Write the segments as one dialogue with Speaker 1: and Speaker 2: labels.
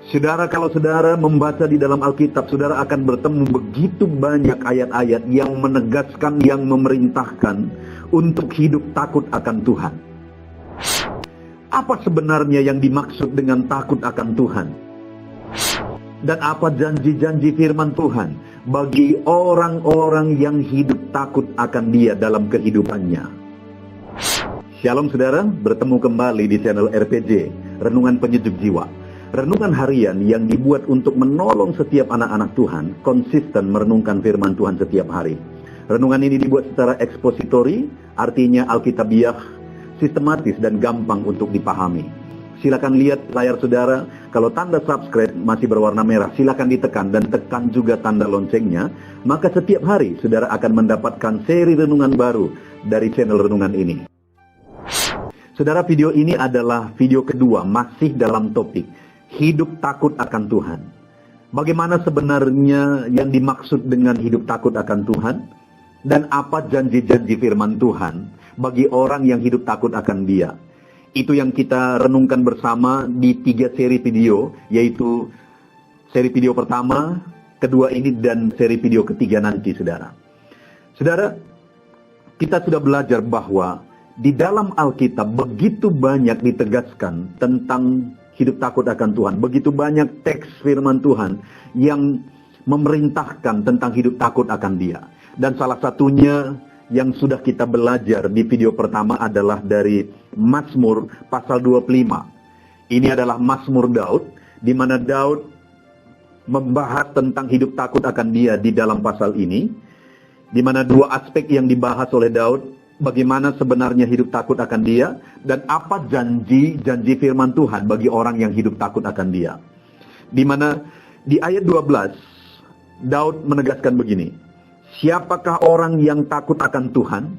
Speaker 1: Saudara, kalau saudara membaca di dalam Alkitab, saudara akan bertemu begitu banyak ayat-ayat yang menegaskan, yang memerintahkan untuk hidup takut akan Tuhan. Apa sebenarnya yang dimaksud dengan takut akan Tuhan? Dan apa janji-janji firman Tuhan bagi orang-orang yang hidup takut akan Dia dalam kehidupannya? Shalom saudara, bertemu kembali di channel RPG, Renungan Penyejuk Jiwa. Renungan harian yang dibuat untuk menolong setiap anak-anak Tuhan konsisten merenungkan firman Tuhan setiap hari. Renungan ini dibuat secara ekspositori, artinya alkitabiah, sistematis dan gampang untuk dipahami. Silakan lihat layar saudara, kalau tanda subscribe masih berwarna merah, silakan ditekan dan tekan juga tanda loncengnya, maka setiap hari saudara akan mendapatkan seri renungan baru dari channel renungan ini. Saudara, video ini adalah video kedua masih dalam topik hidup takut akan Tuhan. Bagaimana sebenarnya yang dimaksud dengan hidup takut akan Tuhan? Dan apa janji-janji firman Tuhan bagi orang yang hidup takut akan Dia? Itu yang kita renungkan bersama di 3 seri video, yaitu seri video pertama, kedua ini, dan seri video ketiga nanti, saudara. Saudara, kita sudah belajar bahwa di dalam Alkitab begitu banyak ditegaskan tentang hidup takut akan Tuhan. Begitu banyak teks firman Tuhan yang memerintahkan tentang hidup takut akan Dia. Dan salah satunya yang sudah kita belajar di video pertama adalah dari Mazmur pasal 25. Ini adalah Mazmur Daud, di mana Daud membahas tentang hidup takut akan Dia di dalam pasal ini, di mana 2 aspek yang dibahas oleh Daud. Bagaimana sebenarnya hidup takut akan Dia, dan apa janji firman Tuhan bagi orang yang hidup takut akan Dia. Di mana di ayat 12 Daud menegaskan begini, siapakah orang yang takut akan Tuhan?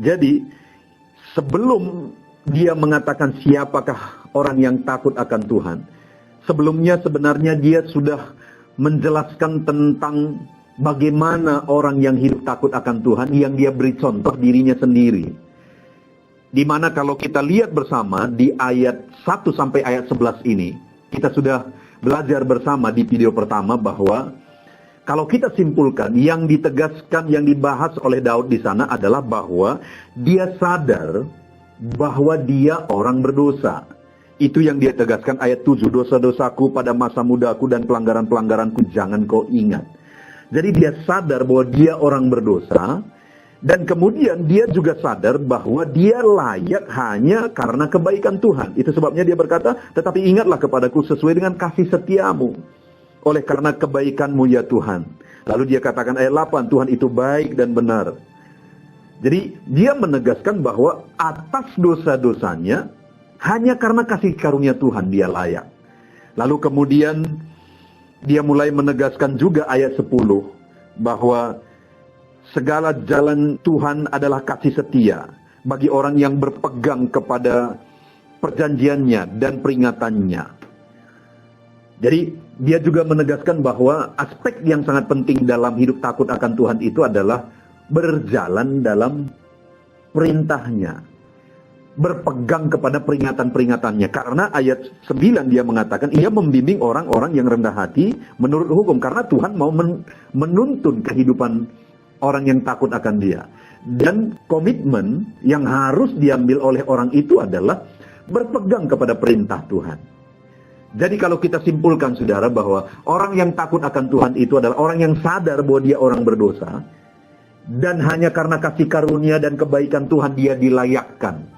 Speaker 1: Jadi sebelum dia mengatakan siapakah orang yang takut akan Tuhan, sebelumnya sebenarnya dia sudah menjelaskan tentang bagaimana orang yang hidup takut akan Tuhan, yang dia beri contoh dirinya sendiri. Di mana kalau kita lihat bersama di ayat 1 sampai ayat 11 ini, kita sudah belajar bersama di video pertama bahwa kalau kita simpulkan, yang ditegaskan, yang dibahas oleh Daud di sana adalah bahwa dia sadar bahwa dia orang berdosa. Itu yang dia tegaskan ayat 7, dosa-dosaku pada masa mudaku dan pelanggaran-pelanggaranku jangan kau ingat. Jadi dia sadar bahwa dia orang berdosa, dan kemudian dia juga sadar bahwa dia layak hanya karena kebaikan Tuhan. Itu sebabnya dia berkata, tetapi ingatlah kepadaku sesuai dengan kasih setiamu, oleh karena kebaikanmu ya Tuhan. Lalu dia katakan ayat 8, Tuhan itu baik dan benar. Jadi dia menegaskan bahwa atas dosa-dosanya, hanya karena kasih karunia Tuhan dia layak. Lalu kemudian dia mulai menegaskan juga ayat 10 bahwa segala jalan Tuhan adalah kasih setia bagi orang yang berpegang kepada perjanjiannya dan peringatannya. Jadi dia juga menegaskan bahwa aspek yang sangat penting dalam hidup takut akan Tuhan itu adalah berjalan dalam perintahnya, berpegang kepada peringatan-peringatannya. Karena ayat 9 dia mengatakan ia membimbing orang-orang yang rendah hati menurut hukum. Karena Tuhan mau menuntun kehidupan orang yang takut akan Dia. Dan komitmen yang harus diambil oleh orang itu adalah berpegang kepada perintah Tuhan. Jadi kalau kita simpulkan saudara bahwa orang yang takut akan Tuhan itu adalah orang yang sadar bahwa dia orang berdosa, dan hanya karena kasih karunia dan kebaikan Tuhan dia dilayakkan.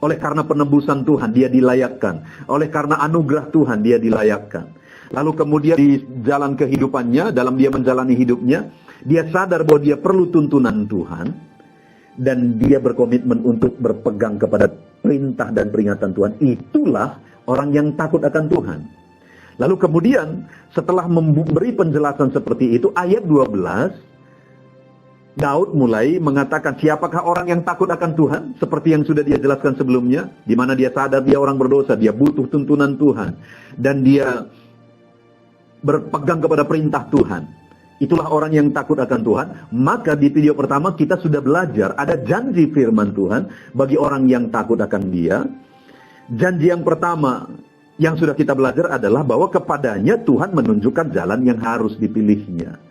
Speaker 1: Oleh karena penebusan Tuhan, dia dilayakkan. Oleh karena anugerah Tuhan, dia dilayakkan. Lalu kemudian di jalan kehidupannya, dalam dia menjalani hidupnya, dia sadar bahwa dia perlu tuntunan Tuhan. Dan dia berkomitmen untuk berpegang kepada perintah dan peringatan Tuhan. Itulah orang yang takut akan Tuhan. Lalu kemudian, setelah memberi penjelasan seperti itu, ayat 12, Daud mulai mengatakan siapakah orang yang takut akan Tuhan, seperti yang sudah dia jelaskan sebelumnya, di mana dia sadar dia orang berdosa, dia butuh tuntunan Tuhan, dan dia berpegang kepada perintah Tuhan. itulah orang yang takut akan Tuhan. Maka di video pertama kita sudah belajar ada janji firman Tuhan bagi orang yang takut akan Dia. Janji yang pertama yang sudah kita belajar adalah bahwa kepadanya Tuhan menunjukkan jalan yang harus dipilihnya.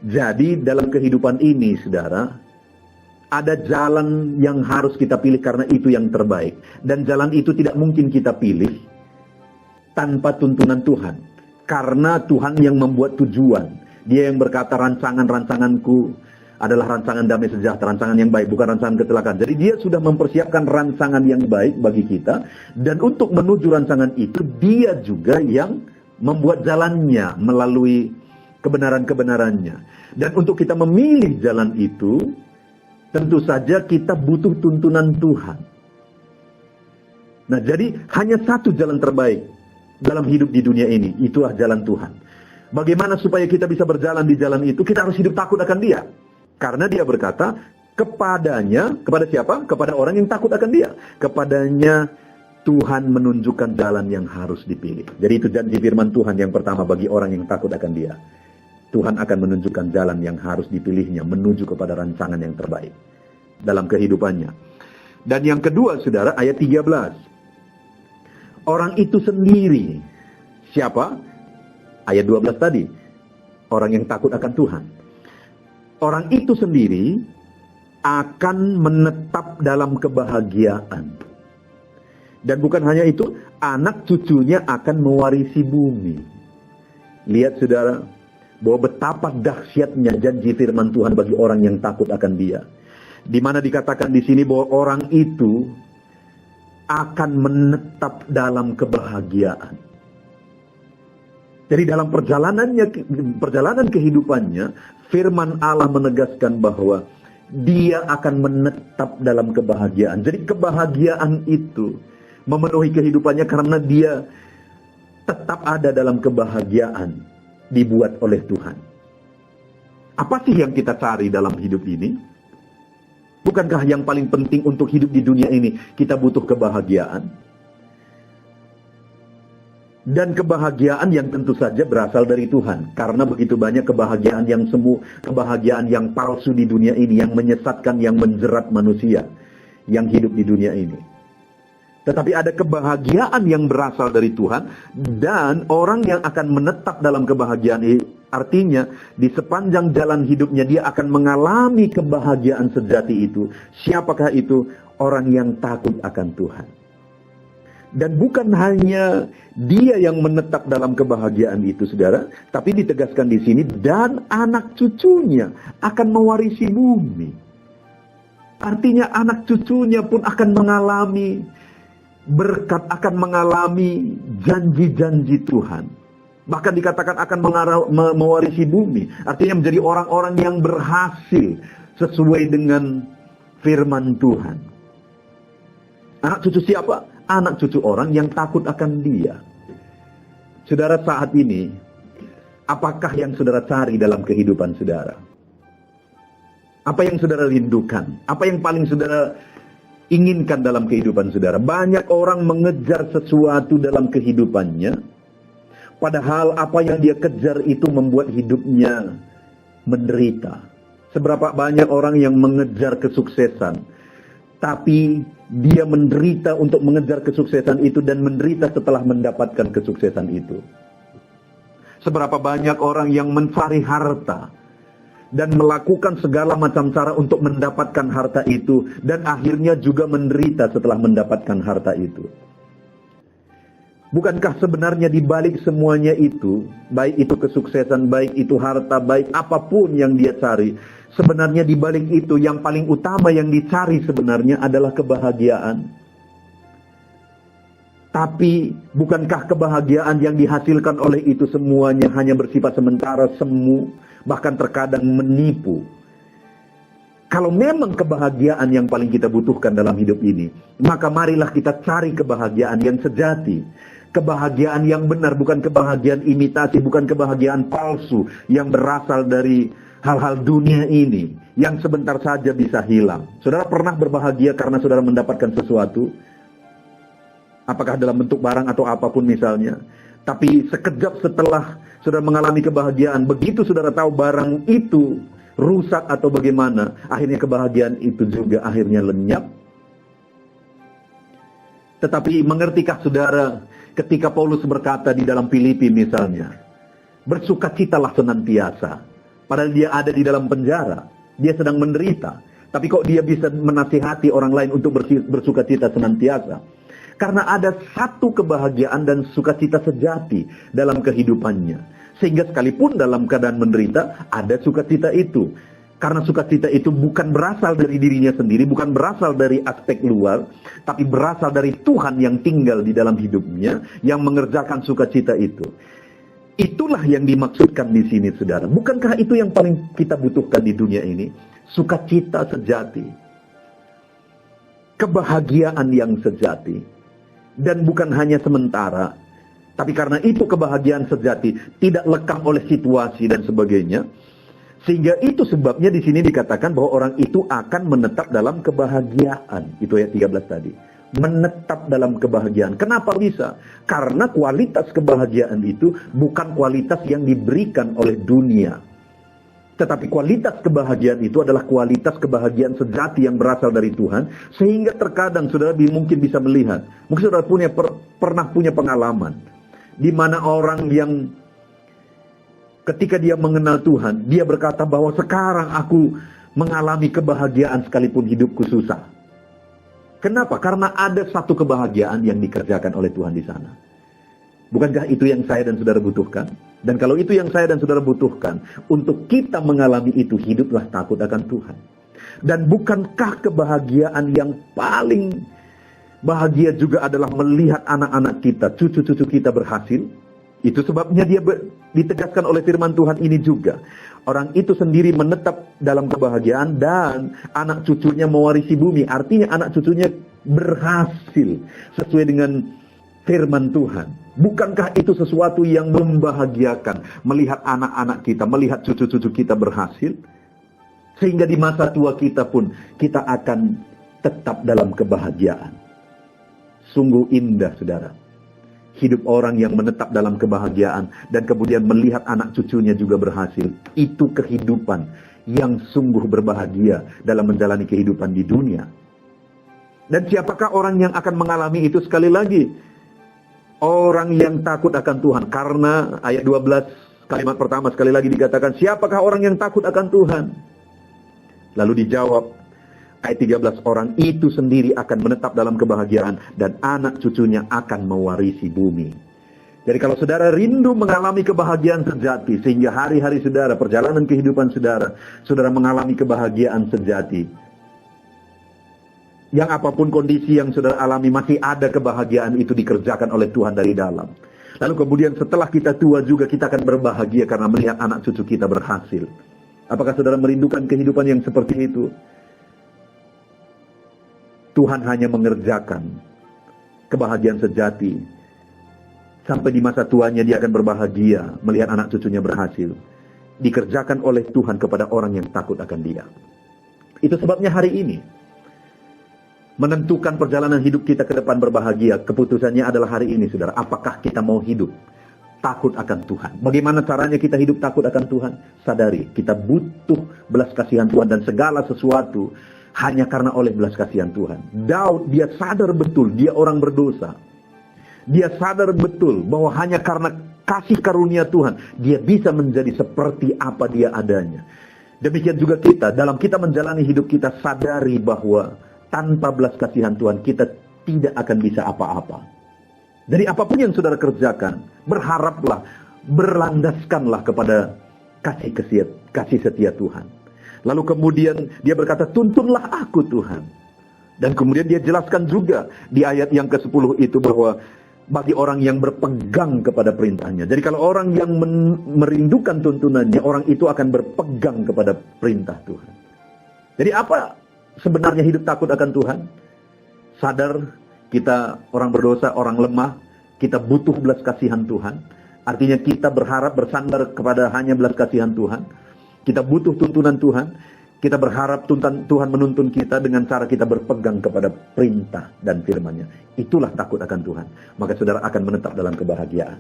Speaker 1: Jadi dalam kehidupan ini, saudara, ada jalan yang harus kita pilih karena itu yang terbaik. Dan jalan itu tidak mungkin kita pilih tanpa tuntunan Tuhan. Karena Tuhan yang membuat tujuan. Dia yang berkata rancangan-rancanganku adalah rancangan damai sejahtera, rancangan yang baik, bukan rancangan kecelakaan. Jadi dia sudah mempersiapkan rancangan yang baik bagi kita. Dan untuk menuju rancangan itu, dia juga yang membuat jalannya melalui kebenaran-kebenarannya. Dan untuk kita memilih jalan itu, tentu saja kita butuh tuntunan Tuhan. Nah, jadi hanya satu jalan terbaik dalam hidup di dunia ini, itulah jalan Tuhan. Bagaimana supaya kita bisa berjalan di jalan itu? Kita harus hidup takut akan Dia. Karena Dia berkata, kepadanya, kepada siapa? Kepada orang yang takut akan Dia. Kepadanya Tuhan menunjukkan jalan yang harus dipilih. Jadi itu janji firman Tuhan yang pertama bagi orang yang takut akan Dia. Tuhan akan menunjukkan jalan yang harus dipilihnya menuju kepada rancangan yang terbaik dalam kehidupannya. Dan yang kedua, saudara, ayat 13. Orang itu sendiri. Siapa? Ayat 12 tadi. Orang yang takut akan Tuhan. Orang itu sendiri akan menetap dalam kebahagiaan. Dan bukan hanya itu, anak cucunya akan mewarisi bumi. Lihat, saudara, bahwa betapa dahsyatnya janji firman Tuhan bagi orang yang takut akan Dia. Di mana dikatakan di sini bahwa orang itu akan menetap dalam kebahagiaan. Jadi dalam perjalanan kehidupannya, firman Allah menegaskan bahwa dia akan menetap dalam kebahagiaan. Jadi kebahagiaan itu memenuhi kehidupannya karena dia tetap ada dalam kebahagiaan dibuat oleh Tuhan. Apa sih yang kita cari dalam hidup ini? Bukankah yang paling penting untuk hidup di dunia ini kita butuh kebahagiaan? Dan kebahagiaan yang tentu saja berasal dari Tuhan. Karena begitu banyak kebahagiaan yang semu, kebahagiaan yang palsu di dunia ini, yang menyesatkan, yang menjerat manusia yang hidup di dunia ini. Tetapi ada kebahagiaan yang berasal dari Tuhan, dan orang yang akan menetap dalam kebahagiaan ini, artinya di sepanjang jalan hidupnya dia akan mengalami kebahagiaan sejati itu. Siapakah itu? Orang yang takut akan Tuhan. Dan bukan hanya dia yang menetap dalam kebahagiaan itu, saudara, tapi ditegaskan di sini, dan anak cucunya akan mewarisi bumi. Artinya anak cucunya pun akan mengalami berkat, akan mengalami janji-janji Tuhan. Bahkan dikatakan akan mewarisi bumi. Artinya menjadi orang-orang yang berhasil sesuai dengan firman Tuhan. Anak cucu siapa? Anak cucu orang yang takut akan Dia. Saudara, saat ini, apakah yang saudara cari dalam kehidupan saudara? Apa yang saudara rindukan? Apa yang paling saudara inginkan dalam kehidupan saudara? Banyak orang mengejar sesuatu dalam kehidupannya, padahal apa yang dia kejar itu membuat hidupnya menderita. Seberapa banyak orang yang mengejar kesuksesan, tapi dia menderita untuk mengejar kesuksesan itu dan menderita setelah mendapatkan kesuksesan itu. Seberapa banyak orang yang mencari harta dan melakukan segala macam cara untuk mendapatkan harta itu, dan akhirnya juga menderita setelah mendapatkan harta itu. Bukankah sebenarnya di balik semuanya itu, baik itu kesuksesan, baik itu harta, baik apapun yang dia cari, sebenarnya di balik itu yang paling utama yang dicari sebenarnya adalah kebahagiaan. Tapi bukankah kebahagiaan yang dihasilkan oleh itu semuanya hanya bersifat sementara, semu, bahkan terkadang menipu? Kalau memang kebahagiaan yang paling kita butuhkan dalam hidup ini, maka marilah kita cari kebahagiaan yang sejati. Kebahagiaan yang benar, bukan kebahagiaan imitasi, bukan kebahagiaan palsu yang berasal dari hal-hal dunia ini, yang sebentar saja bisa hilang. Saudara pernah berbahagia karena saudara mendapatkan sesuatu? Apakah dalam bentuk barang atau apapun misalnya. Tapi sekejap setelah saudara mengalami kebahagiaan. Begitu saudara tahu barang itu rusak atau bagaimana, akhirnya kebahagiaan itu juga akhirnya lenyap. Tetapi mengertikah saudara ketika Paulus berkata di dalam Filipi misalnya, bersukacitalah senantiasa. Padahal dia ada di dalam penjara, dia sedang menderita. Tapi kok dia bisa menasihati orang lain untuk bersukacita senantiasa? Karena ada satu kebahagiaan dan sukacita sejati dalam kehidupannya. Sehingga sekalipun dalam keadaan menderita, ada sukacita itu. Karena sukacita itu bukan berasal dari dirinya sendiri, bukan berasal dari aspek luar, tapi berasal dari Tuhan yang tinggal di dalam hidupnya, yang mengerjakan sukacita itu. Itulah yang dimaksudkan di sini, saudara. Bukankah itu yang paling kita butuhkan di dunia ini? Sukacita sejati. Kebahagiaan yang sejati. Dan bukan hanya sementara. Tapi karena itu kebahagiaan sejati tidak lekang oleh situasi dan sebagainya. Sehingga itu sebabnya di sini dikatakan bahwa orang itu akan menetap dalam kebahagiaan. Itu ayat 13 tadi. Menetap dalam kebahagiaan. Kenapa bisa? Karena kualitas kebahagiaan itu bukan kualitas yang diberikan oleh dunia. Tetapi kualitas kebahagiaan itu adalah kualitas kebahagiaan sejati yang berasal dari Tuhan. Sehingga terkadang saudara mungkin bisa melihat. Mungkin saudara pernah punya pengalaman. Di mana orang yang ketika dia mengenal Tuhan, dia berkata bahwa sekarang aku mengalami kebahagiaan sekalipun hidupku susah. Kenapa? Karena ada satu kebahagiaan yang dikerjakan oleh Tuhan di sana. Bukankah itu yang saya dan saudara butuhkan? Dan kalau itu yang saya dan saudara butuhkan, untuk kita mengalami itu, hiduplah takut akan Tuhan. Dan bukankah kebahagiaan yang paling bahagia juga adalah melihat anak-anak kita, cucu-cucu kita berhasil? Itu sebabnya dia ditegaskan oleh firman Tuhan ini juga. Orang itu sendiri menetap dalam kebahagiaan dan anak cucunya mewarisi bumi. Artinya anak cucunya berhasil sesuai dengan firman Tuhan. Bukankah itu sesuatu yang membahagiakan? Melihat anak-anak kita, melihat cucu-cucu kita berhasil. Sehingga di masa tua kita pun kita akan tetap dalam kebahagiaan. Sungguh indah, saudara. Hidup orang yang menetap dalam kebahagiaan dan kemudian melihat anak cucunya juga berhasil. Itu kehidupan yang sungguh berbahagia dalam menjalani kehidupan di dunia. Dan siapakah orang yang akan mengalami itu? Sekali lagi, orang yang takut akan Tuhan. Karena ayat 12 kalimat pertama sekali lagi dikatakan, siapakah orang yang takut akan Tuhan? Lalu dijawab, ayat 13, orang itu sendiri akan menetap dalam kebahagiaan dan anak cucunya akan mewarisi bumi. Jadi kalau saudara rindu mengalami kebahagiaan sejati, sehingga hari-hari saudara, perjalanan kehidupan saudara, saudara mengalami kebahagiaan sejati. Yang apapun kondisi yang saudara alami, masih ada kebahagiaan itu dikerjakan oleh Tuhan dari dalam. Lalu kemudian setelah kita tua juga kita akan berbahagia karena melihat anak cucu kita berhasil. Apakah saudara merindukan kehidupan yang seperti itu? Tuhan hanya mengerjakan kebahagiaan sejati. Sampai di masa tuanya dia akan berbahagia melihat anak cucunya berhasil. Dikerjakan oleh Tuhan kepada orang yang takut akan dia. Itu sebabnya hari ini, menentukan perjalanan hidup kita ke depan berbahagia, keputusannya adalah hari ini, saudara. Apakah kita mau hidup takut akan Tuhan? Bagaimana caranya kita hidup takut akan Tuhan? Sadari, kita butuh belas kasihan Tuhan dan segala sesuatu hanya karena oleh belas kasihan Tuhan. Daud, dia sadar betul, dia orang berdosa. Dia sadar betul bahwa hanya karena kasih karunia Tuhan, dia bisa menjadi seperti apa dia adanya. Demikian juga kita, dalam kita menjalani hidup kita, sadari bahwa tanpa belas kasihan Tuhan, kita tidak akan bisa apa-apa. Jadi apapun yang saudara kerjakan, berharaplah, berlandaskanlah kepada kasih setia Tuhan. Lalu kemudian dia berkata, tuntunlah aku Tuhan. Dan kemudian dia jelaskan juga di ayat yang ke-10 itu bahwa bagi orang yang berpegang kepada perintahnya. Jadi kalau orang yang merindukan tuntunannya, orang itu akan berpegang kepada perintah Tuhan. Jadi apa sebenarnya hidup takut akan Tuhan? Sadar kita orang berdosa, orang lemah, kita butuh belas kasihan Tuhan. Artinya kita berharap bersandar kepada hanya belas kasihan Tuhan. Kita butuh tuntunan Tuhan. Kita berharap Tuhan menuntun kita dengan cara kita berpegang kepada perintah dan firman-Nya. Itulah takut akan Tuhan. Maka saudara akan menetap dalam kebahagiaan.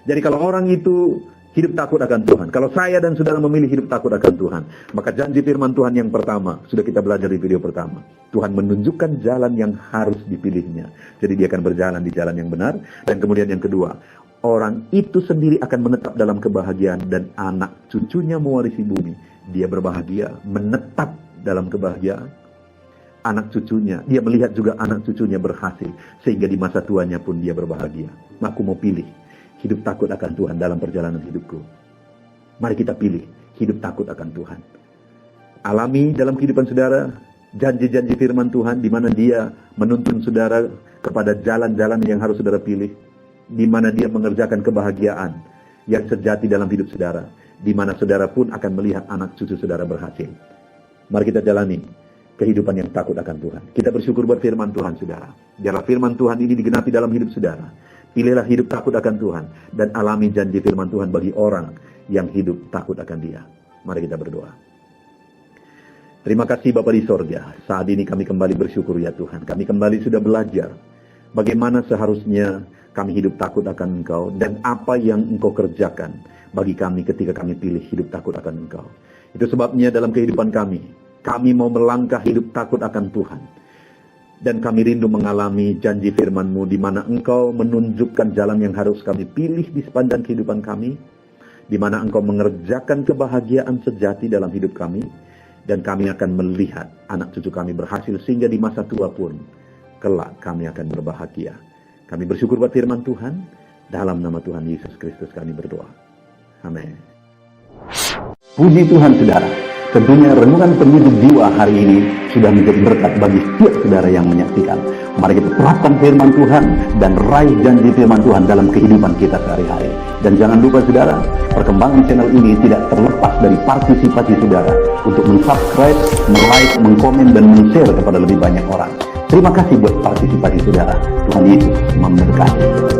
Speaker 1: Jadi kalau orang itu hidup takut akan Tuhan. Kalau saya dan saudara memilih hidup takut akan Tuhan, maka janji firman Tuhan yang pertama, sudah kita belajar di video pertama. Tuhan menunjukkan jalan yang harus dipilihnya. Jadi dia akan berjalan di jalan yang benar. Dan kemudian yang kedua, orang itu sendiri akan menetap dalam kebahagiaan dan anak cucunya mewarisi bumi. Dia berbahagia, menetap dalam kebahagiaan. Anak cucunya, dia melihat juga anak cucunya berhasil. Sehingga di masa tuanya pun dia berbahagia. Aku mau pilih hidup takut akan Tuhan dalam perjalanan hidupku. Mari kita pilih hidup takut akan Tuhan. Alami dalam kehidupan saudara janji-janji firman Tuhan di mana dia menuntun saudara kepada jalan-jalan yang harus saudara pilih. Di mana dia mengerjakan kebahagiaan yang sejati dalam hidup saudara. Di mana saudara pun akan melihat anak cucu saudara berhasil. Mari kita jalani kehidupan yang takut akan Tuhan. Kita bersyukur buat firman Tuhan, saudara. Biarlah firman Tuhan ini digenapi dalam hidup saudara. Pilihlah hidup takut akan Tuhan. Dan alami janji firman Tuhan bagi orang yang hidup takut akan Dia. Mari kita berdoa. Terima kasih Bapa di sorga. Saat ini kami kembali bersyukur ya Tuhan. Kami kembali sudah belajar bagaimana seharusnya kami hidup takut akan Engkau. Dan apa yang Engkau kerjakan bagi kami ketika kami pilih hidup takut akan Engkau. Itu sebabnya dalam kehidupan kami mau melangkah hidup takut akan Tuhan. Dan kami rindu mengalami janji firman-Mu di mana Engkau menunjukkan jalan yang harus kami pilih di sepanjang kehidupan kami. Di mana Engkau mengerjakan kebahagiaan sejati dalam hidup kami. Dan kami akan melihat anak cucu kami berhasil sehingga di masa tua pun kelak kami akan berbahagia. Kami bersyukur buat firman Tuhan. Dalam nama Tuhan Yesus Kristus kami berdoa. Amin.
Speaker 2: Puji Tuhan saudara. Tentunya renungan pendidik jiwa hari ini sudah menjadi berkat bagi setiap saudara yang menyaksikan. Mari kita terapkan firman Tuhan dan raih janji firman Tuhan dalam kehidupan kita sehari-hari. Dan jangan lupa saudara, perkembangan channel ini tidak terlepas dari partisipasi saudara untuk mensubscribe, like, mengkomen, dan men-share kepada lebih banyak orang. Terima kasih buat partisipasi saudara. Tuhan Yesus memberkati.